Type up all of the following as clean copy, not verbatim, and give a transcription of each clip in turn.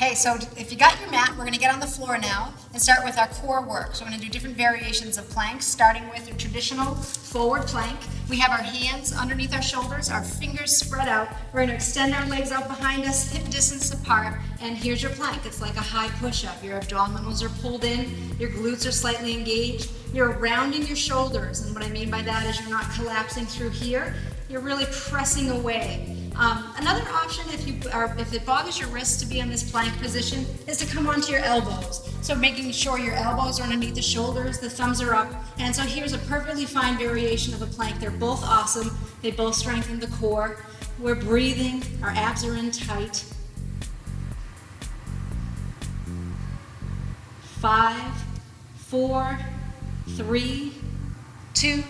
Okay, so if you got your mat, we're going to get on the floor now and start with our core work. So we're going to do different variations of planks, starting with your traditional forward plank. We have our hands underneath our shoulders, our fingers spread out. We're going to extend our legs out behind us, hip distance apart, and here's your plank. It's like a high push-up. Your abdominals are pulled in, your glutes are slightly engaged. You're rounding your shoulders, and what I mean by that is you're not collapsing through here. You're really pressing away. Another option, if it bothers your wrists to be in this plank position, is to come onto your elbows. So making sure your elbows are underneath the shoulders, the thumbs are up. And so here's a perfectly fine variation of a plank. They're both awesome. They both strengthen the core. We're breathing. Our abs are in tight. 5, 4, 3, 2,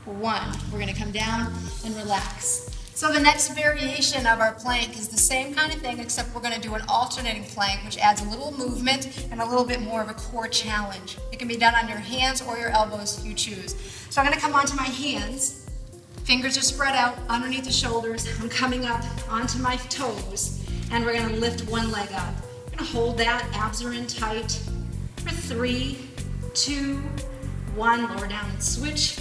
1. We're going to come down and relax. So the next variation of our plank is the same kind of thing, except we're going to do an alternating plank, which adds a little movement and a little bit more of a core challenge. It can be done on your hands or your elbows if you choose. So I'm going to come onto my hands. Fingers are spread out underneath the shoulders. I'm coming up onto my toes, and we're going to lift one leg up. We're going to hold that. Abs are in tight. For 3, 2, 1. Lower down and switch.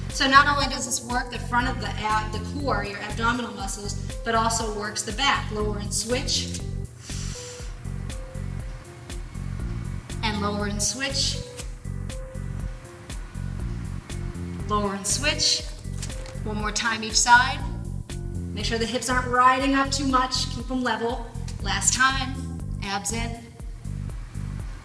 So not only does this work the front of the core, your abdominal muscles, but also works the back. Lower and switch. And lower and switch. Lower and switch. One more time each side. Make sure the hips aren't riding up too much. Keep them level. Last time. Abs in.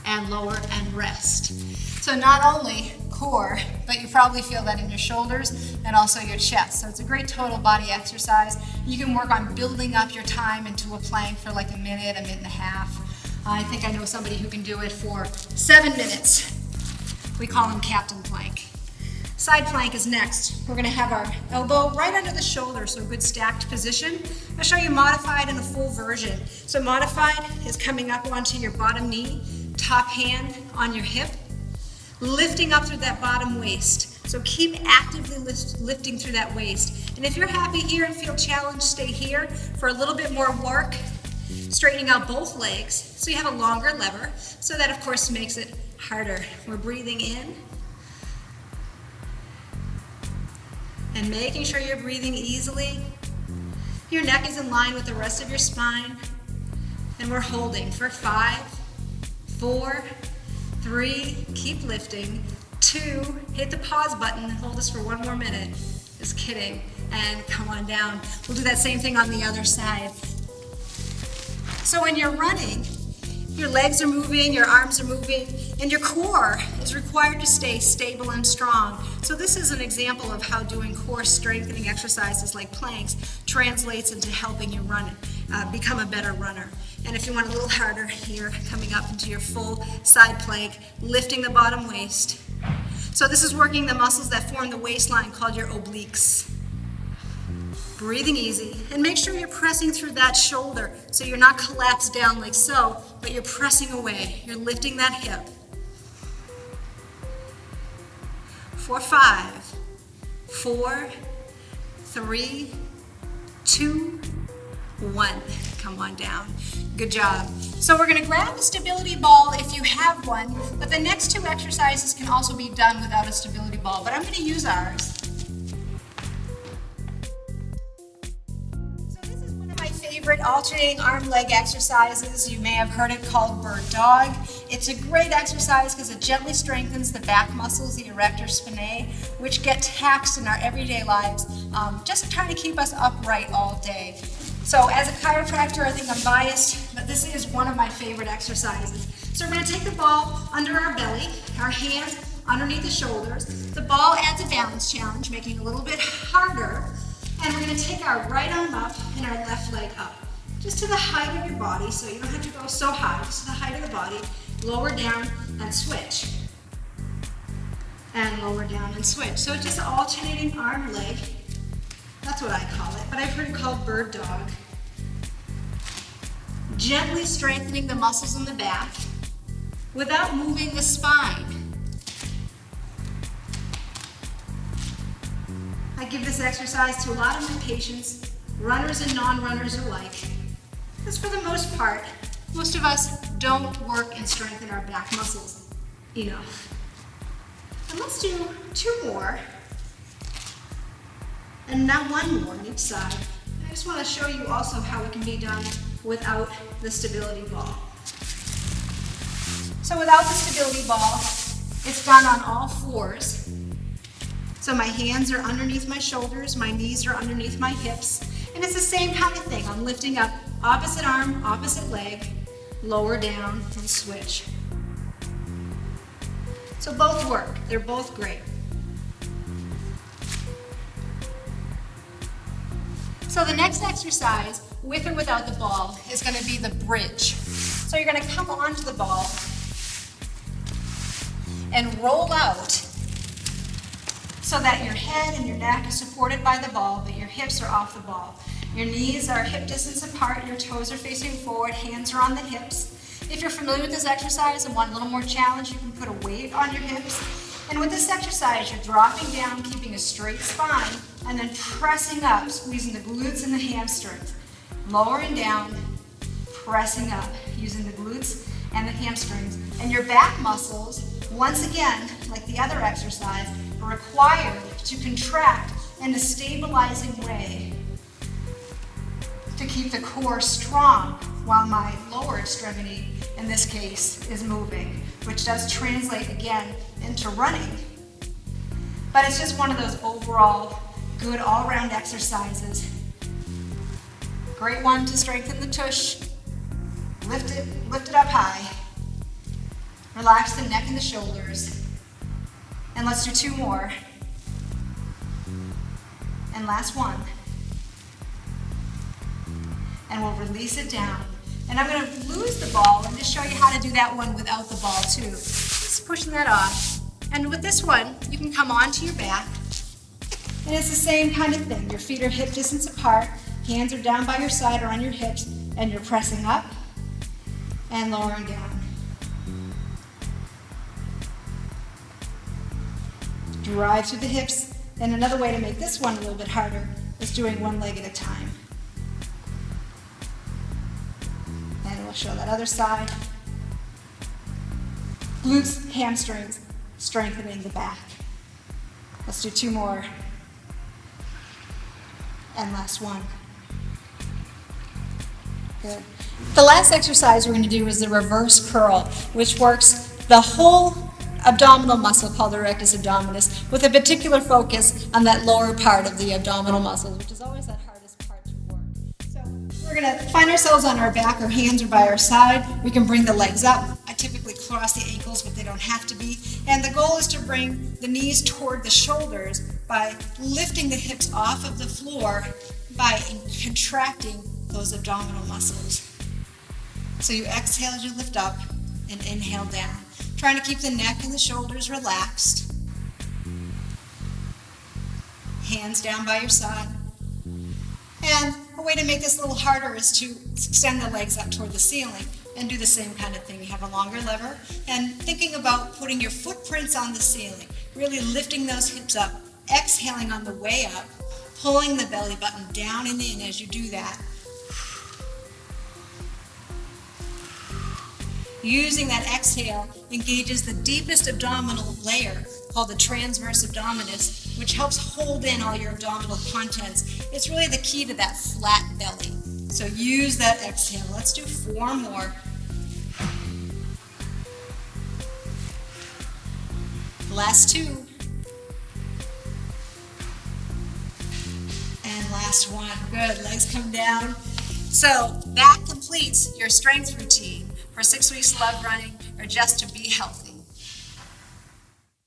And lower and rest. So not only core, but you probably feel that in your shoulders and also your chest. So it's a great total body exercise. You can work on building up your time into a plank for like a minute and a half. I think I know somebody who can do it for 7 minutes. We call him Captain Plank. Side plank is next. We're going to have our elbow right under the shoulder, so a good stacked position. I'll show you modified and a full version. So modified is coming up onto your bottom knee, top hand on your hip, lifting up through that bottom waist. So keep actively lifting through that waist. And if you're happy here and feel challenged, stay here for a little bit more work, straightening out both legs so you have a longer lever. So that, of course, makes it harder. We're breathing in and making sure you're breathing easily. Your neck is in line with the rest of your spine. And we're holding for 5, 4, 3, keep lifting. 2, hit the pause button and hold this for 1 more minute. Just kidding. And come on down. We'll do that same thing on the other side. So when you're running, your legs are moving, your arms are moving, and your core is required to stay stable and strong. So this is an example of how doing core strengthening exercises like planks translates into helping you run, become a better runner. And if you want a little harder here, coming up into your full side plank, lifting the bottom waist. So this is working the muscles that form the waistline called your obliques. Breathing easy, and make sure you're pressing through that shoulder so you're not collapsed down like so, but you're pressing away. You're lifting that hip. For 5, 4, 3, 2, 1. Come on down. Good job. So we're going to grab a stability ball if you have one, but the next 2 exercises can also be done without a stability ball, but I'm going to use ours. So this is one of my favorite alternating arm-leg exercises. You may have heard it called bird dog. It's a great exercise because it gently strengthens the back muscles, the erector spinae, which get taxed in our everyday lives, just trying to keep us upright all day. So as a chiropractor, I think I'm biased, but this is one of my favorite exercises. So we're going to take the ball under our belly, our hands underneath the shoulders. The ball adds a balance challenge, making it a little bit harder. And we're going to take our right arm up and our left leg up, just to the height of your body, so you don't have to go so high, just to the height of the body. Lower down and switch. And lower down and switch. So just alternating arm, leg. That's what I call it, but I've heard it called bird dog. Gently strengthening the muscles in the back without moving the spine. I give this exercise to a lot of my patients, runners and non-runners alike. Because for the most part, most of us don't work and strengthen our back muscles enough. And let's do 2 more. And now 1 more on each side. I just want to show you also how it can be done without the stability ball. So without the stability ball, it's done on all 4s. So my hands are underneath my shoulders, my knees are underneath my hips, and it's the same kind of thing. I'm lifting up opposite arm, opposite leg, lower down, and switch. So both work. They're both great. So the next exercise, with or without the ball, is going to be the bridge. So you're going to come onto the ball and roll out so that your head and your neck is supported by the ball, but your hips are off the ball. Your knees are hip distance apart, your toes are facing forward, hands are on the hips. If you're familiar with this exercise and want a little more challenge, you can put a weight on your hips. And with this exercise, you're dropping down, keeping a straight spine, and then pressing up, squeezing the glutes and the hamstrings. Lowering down, pressing up, using the glutes and the hamstrings. And your back muscles, once again, like the other exercise, are required to contract in a stabilizing way to keep the core strong while my lower extremity, in this case, is moving, which does translate again into running. But it's just one of those overall good all-around exercises. Great one to strengthen the tush. Lift it up high. Relax the neck and the shoulders. And let's do 2 more. And last one. And we'll release it down. And I'm going to lose the ball and just show you how to do that one without the ball too. Just pushing that off. And with this one, you can come onto your back. And it's the same kind of thing. Your feet are hip distance apart. Hands are down by your side or on your hips. And you're pressing up and lowering down. Drive through the hips. And another way to make this one a little bit harder is doing 1 leg at a time. And we'll show that other side. Glutes, hamstrings, strengthening the back. Let's do 2 more. And last one. Good. The last exercise we're going to do is the reverse curl, which works the whole abdominal muscle called the rectus abdominis with a particular focus on that lower part of the abdominal muscles, which is always that hardest part to work. So we're going to find ourselves on our back, our hands are by our side. We can bring the legs up. I typically cross the ankles, but they don't have to be. And the goal is to bring the knees toward the shoulders by lifting the hips off of the floor by contracting those abdominal muscles. So you exhale as you lift up and inhale down. Trying to keep the neck and the shoulders relaxed. Hands down by your side. And a way to make this a little harder is to extend the legs up toward the ceiling and do the same kind of thing. You have a longer lever and thinking about putting your footprints on the ceiling, really lifting those hips up, exhaling on the way up, pulling the belly button down and in as you do that. Using that exhale engages the deepest abdominal layer called the transverse abdominis, which helps hold in all your abdominal contents. It's really the key to that flat belly. So use that exhale. Let's do 4 more. Last 2. And last 1. Good. Legs come down. So that completes your strength routine for 6 weeks of love running or just to be healthy.